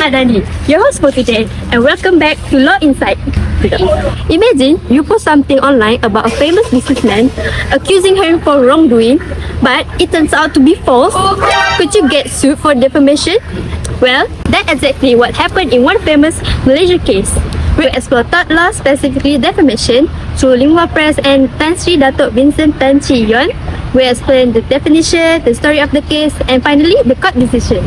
ADANI, your host for today, and welcome back to Law Insight. Imagine you post something online about a famous businessman, accusing him for wrongdoing, but it turns out to be false. Could you get sued for defamation? Well, that's exactly what happened in one famous Malaysia case. We'll explore third law, specifically defamation, through Lingua Press and Tan Sri Datuk Vincent Tan Chee Yon. We'll explain the definition, the story of the case, and finally, the court decision.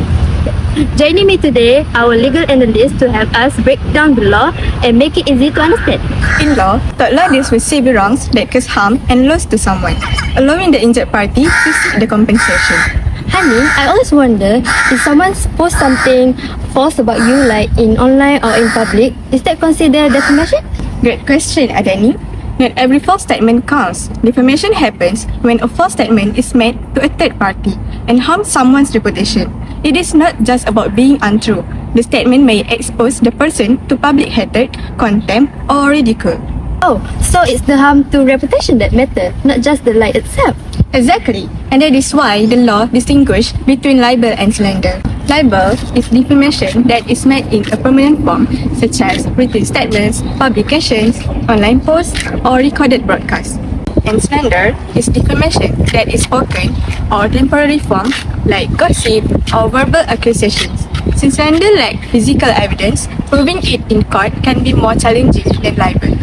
Joining me today, our legal analyst to help us break down the law and make it easy to understand. In law, third law deals with severe wrongs that cause harm and loss to someone, allowing the injured party to seek the compensation. Honey, I always wonder, if someone posts something false about you, like in online or in public, is that considered defamation? Great question, ADANI. Not every false statement counts. Defamation happens when a false statement is made to a third party and harms someone's reputation. It is not just about being untrue. The statement may expose the person to public hatred, contempt, or ridicule. Oh, so it's the harm to reputation that matters, not just the lie itself. Exactly, and that is why the law distinguishes between libel and slander. Libel is defamation that is made in a permanent form, such as written statements, publications, online posts, or recorded broadcasts. And slander is defamation that is spoken or temporary form, like gossip or verbal accusations. Since slander lacks physical evidence, proving it in court can be more challenging than libel.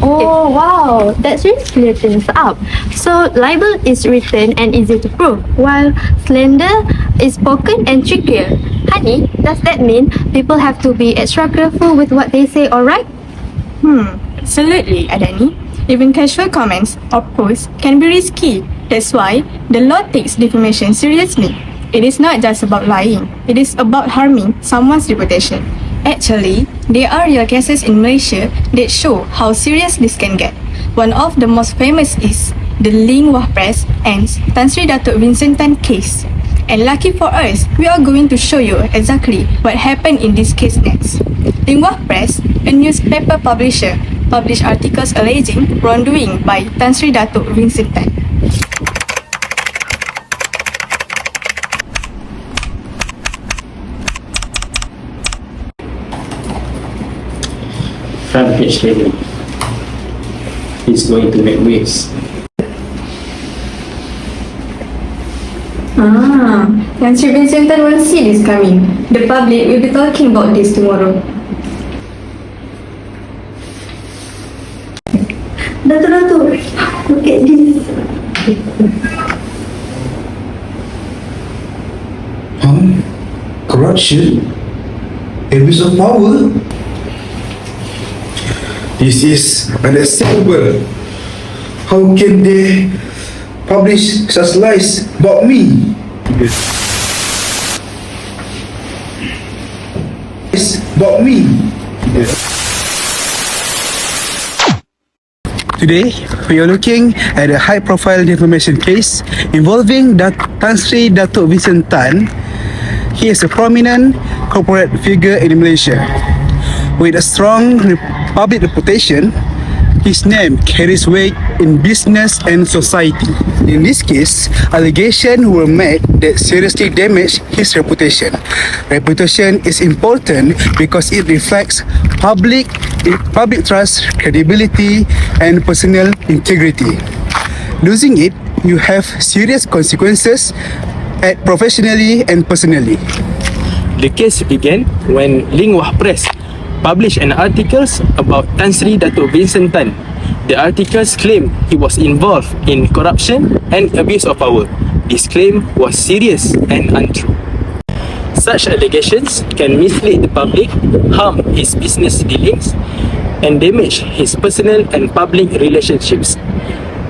Oh wow, that's really clear things up. So libel is written and easy to prove, while slander is spoken and trickier. Honey, does that mean people have to be extra careful with what they say or write? Absolutely, ADANI. Even casual comments or posts can be risky. That's why the law takes defamation seriously. It is not just about lying, it is about harming someone's reputation. Actually, there are real cases in Malaysia that show how serious this can get. One of the most famous is the Lingua Press and Tan Sri Datuk Vincent Tan case. And lucky for us, we are going to show you exactly what happened in this case next. Lingua Press, a newspaper publisher, published articles alleging wrongdoing by Tan Sri Datuk Vincent Tan. Front page heading. He's going to make waves. Tan Sri Vincent Tan will see this coming. The public will be talking about this tomorrow. Datuk, look at this. Corruption? Abuse of power? This is unacceptable. How can they publish such lies about me? About me. Today, we are looking at a high-profile defamation case involving Tan Sri Datuk Vincent Tan. He is a prominent corporate figure in Malaysia. With a strong public reputation, his name carries weight in business and society. In this case, allegations were made that seriously damaged his reputation. Reputation is important because it reflects public trust, credibility, and personal integrity. Losing it, you have serious consequences professionally and personally. The case began when Lingua Press published an article about Tan Sri Datuk Vincent Tan. The articles claimed he was involved in corruption and abuse of power. This claim was serious and untrue. Such allegations can mislead the public, harm his business dealings, and damage his personal and public relationships.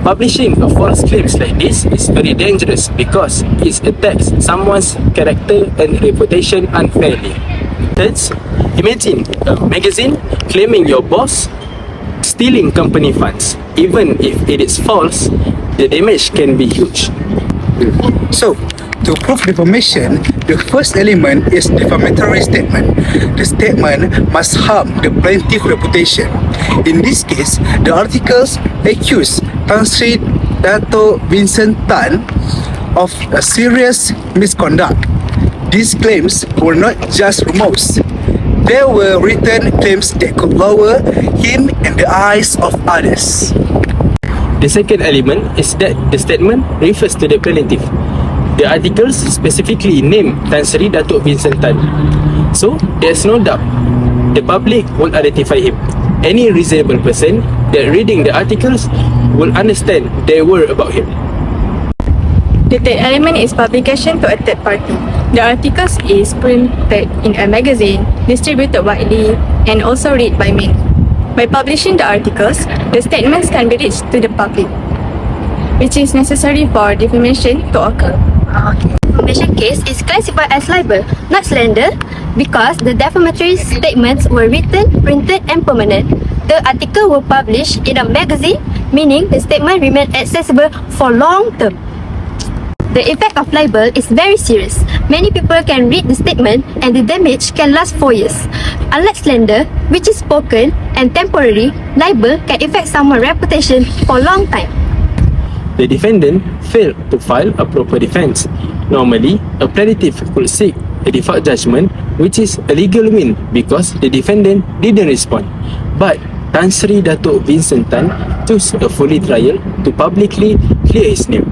Publishing a false claims like this is very dangerous because it attacks someone's character and reputation unfairly. Third, imagine a magazine claiming your boss stealing company funds. Even if it is false, the damage can be huge. So, to prove defamation, the first element is defamatory statement. The statement must harm the plaintiff's reputation. In this case, the articles accuse Tan Sri Datuk Vincent Tan of a serious misconduct. These claims were not just rumors. There were written claims that could lower him in the eyes of others. The second element is that the statement refers to the plaintiff. The articles specifically name Tan Sri Datuk Vincent Tan. So, there's no doubt the public will identify him. Any reasonable person that reading the articles will understand their word about him. The third element is publication to a third party. The articles is printed in a magazine, distributed widely, and also read by many. By publishing the articles, the statements can be reached to the public, which is necessary for defamation to occur. Defamation case is classified as libel, not slander, because the defamatory statements were written, printed, and permanent. The article were published in a magazine, meaning the statement remained accessible for long term. The effect of libel is very serious. Many people can read the statement and the damage can last 4 years. Unlike slander, which is spoken and temporary, libel can affect someone's reputation for a long time. The defendant failed to file a proper defense. Normally, a plaintiff could seek a default judgment, which is a legal win because the defendant didn't respond. But Tan Sri Datuk Vincent Tan chose a fully trial to publicly clear his name.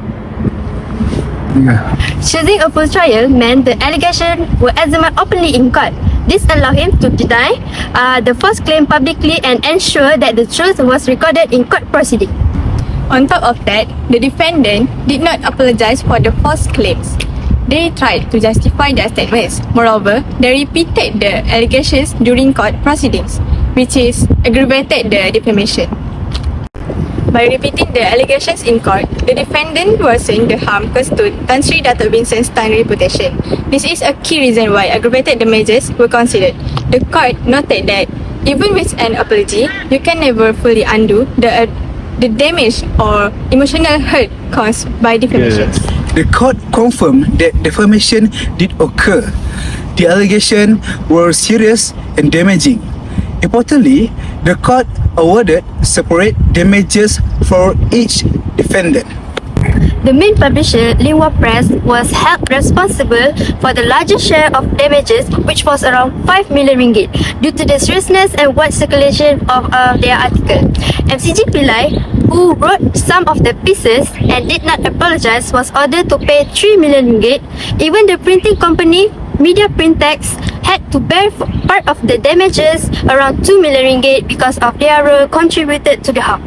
Choosing a full trial meant the allegations were examined openly in court. This allowed him to deny the false claim publicly and ensure that the truth was recorded in court proceeding. On top of that, the defendant did not apologize for the false claims. They tried to justify their statements. Moreover, they repeated the allegations during court proceedings, which is aggravated the defamation. By repeating the allegations in court, the defendant worsened the harm caused to Tan Sri Datuk Vincent Tan's reputation. This is a key reason why aggravated damages were considered. The court noted that even with an apology, you can never fully undo the damage or emotional hurt caused by defamation. The court confirmed that defamation did occur. The allegations were serious and damaging. Importantly, the court awarded separate damages for each defendant. The main publisher, Linhua Press, was held responsible for the largest share of damages, which was around 5 million ringgit, due to the seriousness and wide circulation of their article. MCG Pillai, who wrote some of the pieces and did not apologize, was ordered to pay 3 million ringgit. Even the printing company, Media Printex, had to bear part of the damages, around 2 million ringgit, because of their role contributed to the harm.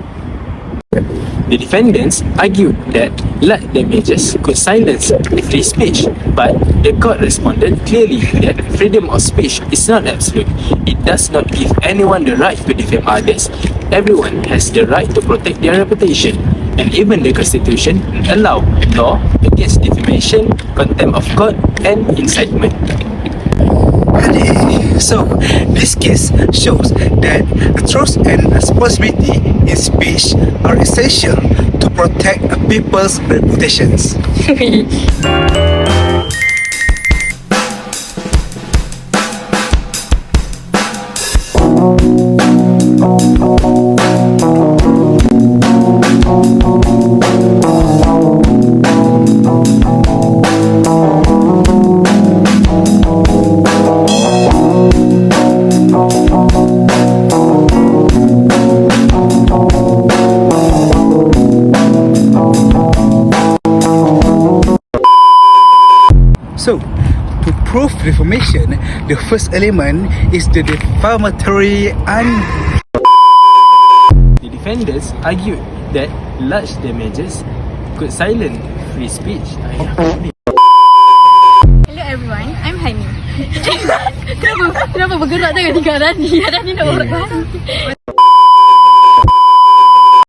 The defendants argued that large damages could silence free speech, but the court responded clearly that freedom of speech is not absolute. It does not give anyone the right to defame others. Everyone has the right to protect their reputation, and even the Constitution allow law against defamation, contempt of court, and incitement. So, this case shows that the trust and responsibility in speech are essential to protect a people's reputations. So, to prove defamation, the first element is the defamatory The defendants argued that large damages could silence free speech. Hello everyone, I'm Haimi. Kenapa bergerak dengan tiga Adani? Adani nak bergerak.